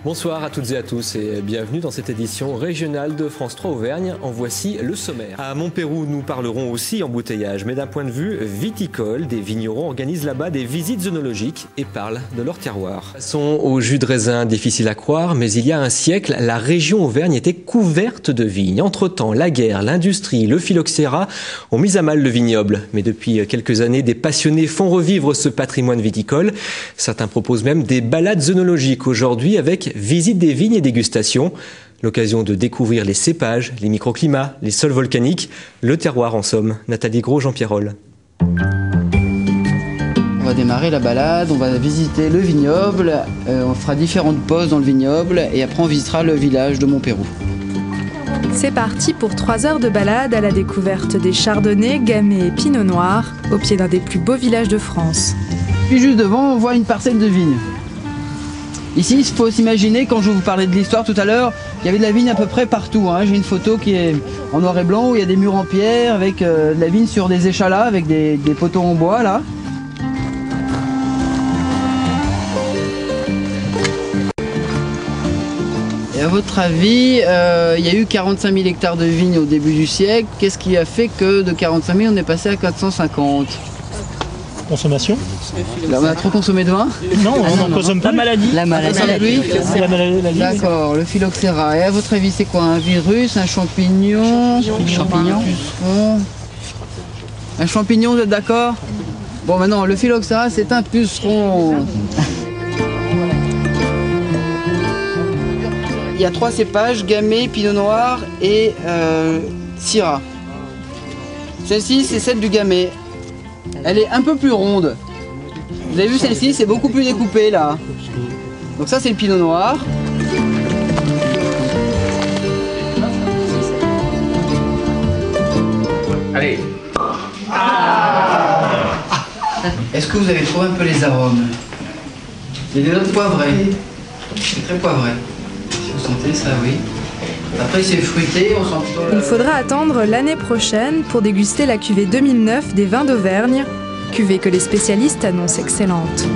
Bonsoir à toutes et à tous et bienvenue dans cette édition régionale de France 3 Auvergne. En voici le sommaire. À Montpérou, nous parlerons aussi embouteillage, mais d'un point de vue viticole. Des vignerons organisent là-bas des visites œnologiques et parlent de leur terroir. Passons au jus de raisin, difficile à croire, mais il y a un siècle, la région Auvergne était couverte de vignes. Entre-temps, la guerre, l'industrie, le phylloxéra ont mis à mal le vignoble. Mais depuis quelques années, des passionnés font revivre ce patrimoine viticole. Certains proposent même des balades œnologiques aujourd'hui avec visite des vignes et dégustation. L'occasion de découvrir les cépages, les microclimats, les sols volcaniques, le terroir en somme. Nathalie Gros, Jean-Pierre Roll. On va démarrer la balade, on va visiter le vignoble, on fera différentes pauses dans le vignoble et après on visitera le village de Montpérou. C'est parti pour 3 heures de balade à la découverte des chardonnays, gamay et pinot noir, au pied d'un des plus beaux villages de France. Puis juste devant, on voit une parcelle de vigne. Ici, il faut s'imaginer, quand je vous parlais de l'histoire tout à l'heure, il y avait de la vigne à peu près partout. J'ai une photo qui est en noir et blanc, où il y a des murs en pierre, avec de la vigne sur des échalas, avec des poteaux en bois, là. Et à votre avis, il y a eu 45 000 hectares de vignes au début du siècle. Qu'est-ce qui a fait que de 45 000, on est passé à 450 ? Consommation. Là, on a trop consommé de vin? Non, on n'en consomme pas. La maladie. La maladie. D'accord, le phylloxéra. Et à votre avis, c'est quoi? Un virus, un champignon? Un champignon, vous êtes d'accord? Bon, maintenant, le phylloxéra, c'est un puceron. Il y a 3 cépages, gamay, pinot noir et syrah. Celle-ci, c'est celle du gamay. Elle est un peu plus ronde. Vous avez vu celle-ci, c'est beaucoup plus découpé là. Donc ça c'est le pinot noir. Allez. Est-ce que vous avez trouvé un peu les arômes? Il y a des notes poivrées. C'est très poivré. Si vous sentez ça, oui. Après c'est fruité, on sent plutôt... Il faudra attendre l'année prochaine pour déguster la cuvée 2009 des vins d'Auvergne, cuvée que les spécialistes annoncent excellente.